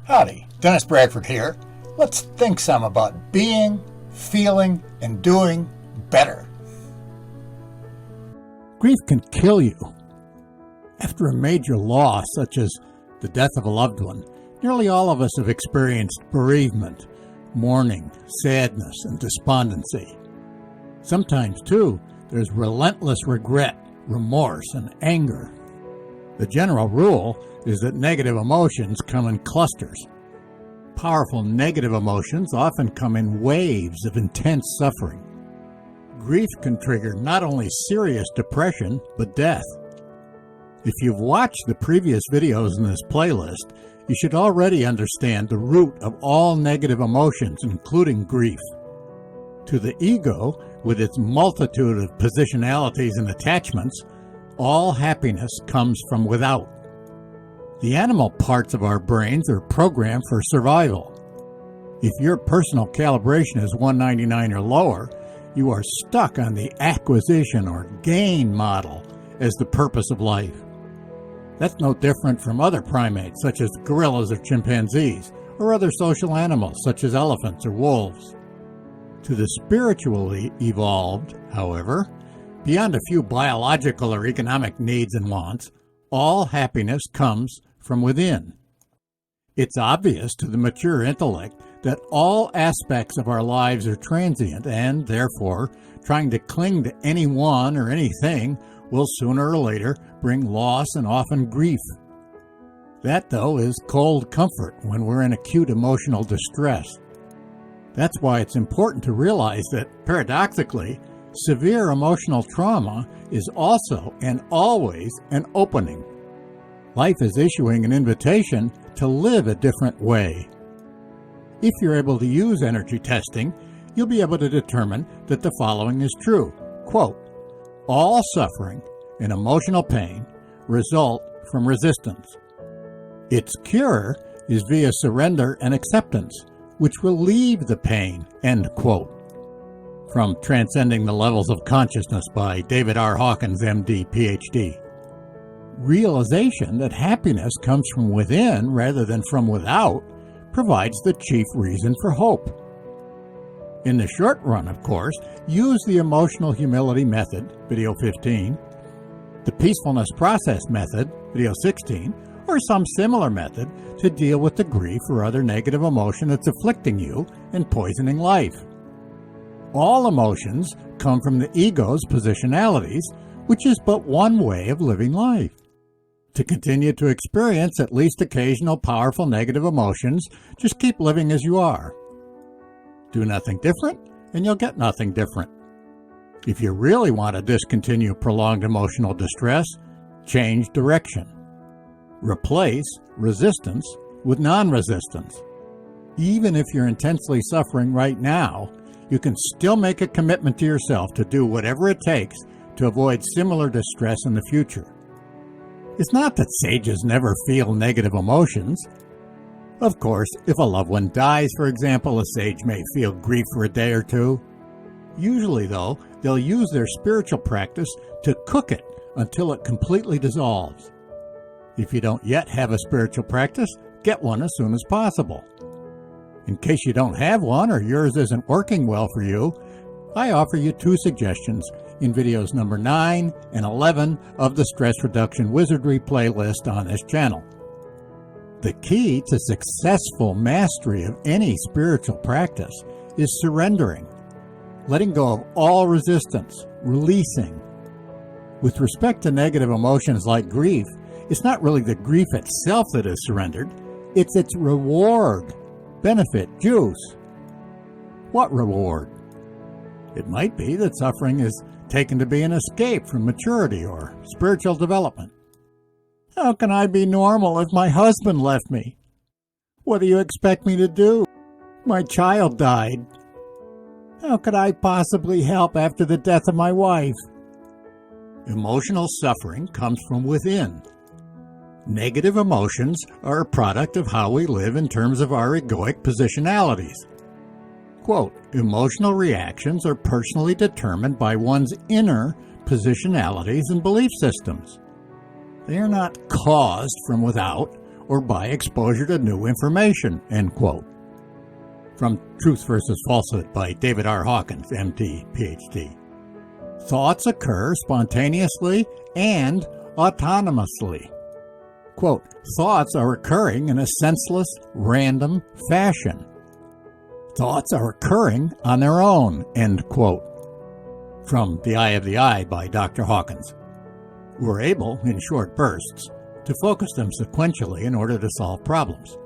Howdy, Dennis Bradford here. Let's think some about being, feeling, and doing better. Grief can kill you. After a major loss, such as the death of a loved one, nearly all of us have experienced bereavement, mourning, sadness, and despondency. Sometimes, too, there's relentless regret, remorse, and anger. The general rule is that negative emotions come in clusters. Powerful negative emotions often come in waves of intense suffering. Grief can trigger not only serious depression, but death. If you've watched the previous videos in this playlist, you should already understand the root of all negative emotions, including grief. To the ego, with its multitude of positionalities and attachments, all happiness comes from without. The animal parts of our brains are programmed for survival. If your personal calibration is 199 or lower, you are stuck on the acquisition or gain model as the purpose of life. That's no different from other primates such as gorillas or chimpanzees, or other social animals such as elephants or wolves. To the spiritually evolved, however, beyond a few biological or economic needs and wants, all happiness comes from within. It's obvious to the mature intellect that all aspects of our lives are transient, and therefore, trying to cling to anyone or anything will sooner or later bring loss and often grief. That, though, is cold comfort when we're in acute emotional distress. That's why it's important to realize that, paradoxically, severe emotional trauma is also and always an opening. Life is issuing an invitation to live a different way. If you're able to use energy testing, you'll be able to determine that the following is true. Quote, all suffering and emotional pain result from resistance. Its cure is via surrender and acceptance, which will relieve the pain. End quote. From Transcending the Levels of Consciousness by David R. Hawkins, MD, PhD. Realization that happiness comes from within rather than from without provides the chief reason for hope. In the short run, of course, use the Emotional Humility Method, Video 15, the Peacefulness Process Method, Video 16, or some similar method to deal with the grief or other negative emotion that's afflicting you and poisoning life. All emotions come from the ego's positionalities, which is but one way of living life. To continue to experience at least occasional powerful negative emotions, just keep living as you are. Do nothing different, and you'll get nothing different. If you really want to discontinue prolonged emotional distress, change direction. Replace resistance with non-resistance. Even if you're intensely suffering right now, you can still make a commitment to yourself to do whatever it takes to avoid similar distress in the future. It's not that sages never feel negative emotions. Of course, if a loved one dies, for example, a sage may feel grief for a day or two. Usually, though, they'll use their spiritual practice to cook it until it completely dissolves. If you don't yet have a spiritual practice, get one as soon as possible. In case you don't have one or yours isn't working well for you, I offer you two suggestions in videos number 9 and 11 of the Stress Reduction Wizardry playlist on this channel. The key to successful mastery of any spiritual practice is surrendering, letting go of all resistance, releasing. With respect to negative emotions like grief, it's not really the grief itself that is surrendered, it's its reward, benefit, juice. What reward? It might be that suffering is taken to be an escape from maturity or spiritual development. How can I be normal if my husband left me? What do you expect me to do? My child died. How could I possibly help after the death of my wife? Emotional suffering comes from within. Negative emotions are a product of how we live in terms of our egoic positionalities. Quote, emotional reactions are personally determined by one's inner positionalities and belief systems. They are not caused from without or by exposure to new information, end quote. From Truth versus Falsehood by David R. Hawkins, MD, PhD. Thoughts occur spontaneously and autonomously. Quote, thoughts are occurring in a senseless, random fashion. Thoughts are occurring on their own, end quote. From The Eye of the Eye by Dr. Hawkins. We're able, in short bursts, to focus them sequentially in order to solve problems.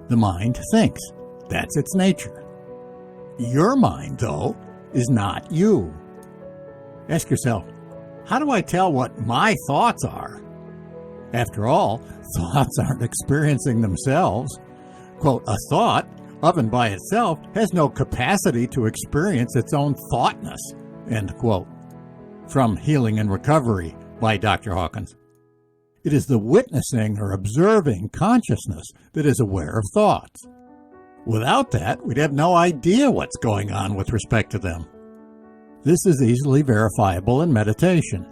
The mind thinks. That's its nature. Your mind, though, is not you. Ask yourself, how do I tell what my thoughts are? After all, thoughts aren't experiencing themselves. Quote, a thought, of and by itself, has no capacity to experience its own thoughtness, end quote. From Healing and Recovery by Dr. Hawkins. It is the witnessing or observing consciousness that is aware of thoughts. Without that, we'd have no idea what's going on with respect to them. This is easily verifiable in meditation.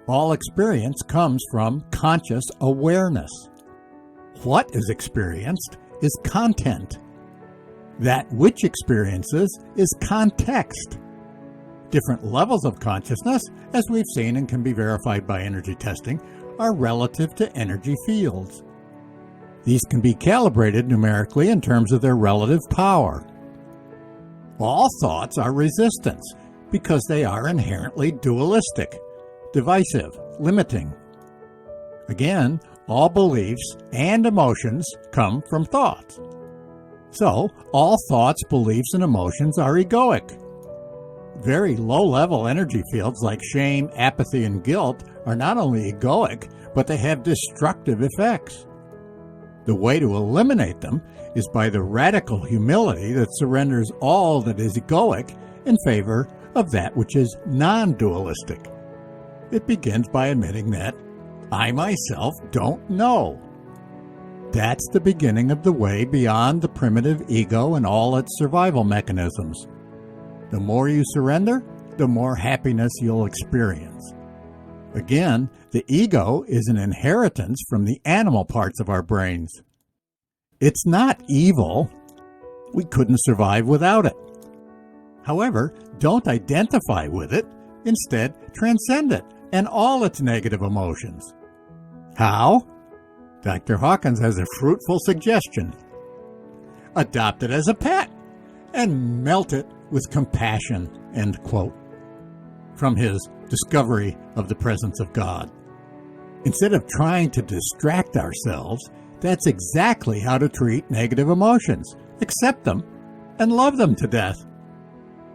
All experience comes from conscious awareness. What is experienced is content. That which experiences is context. Different levels of consciousness, as we've seen and can be verified by energy testing, are relative to energy fields. These can be calibrated numerically in terms of their relative power. All thoughts are resistance because they are inherently dualistic, divisive, limiting. Again, all beliefs and emotions come from thoughts. So, all thoughts, beliefs, and emotions are egoic. Very low-level energy fields like shame, apathy, and guilt are not only egoic, but they have destructive effects. The way to eliminate them is by the radical humility that surrenders all that is egoic in favor of that which is non-dualistic. It begins by admitting that I myself don't know. That's the beginning of the way beyond the primitive ego and all its survival mechanisms. The more you surrender, the more happiness you'll experience. Again, the ego is an inheritance from the animal parts of our brains. It's not evil. We couldn't survive without it. However, don't identify with it. Instead, transcend it and all its negative emotions. How? Dr. Hawkins has a fruitful suggestion. Adopt it as a pet and melt it with compassion, end quote. From his Discovery of the Presence of God. Instead of trying to distract ourselves, that's exactly how to treat negative emotions. Accept them and love them to death.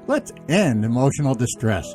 Let's end emotional distress.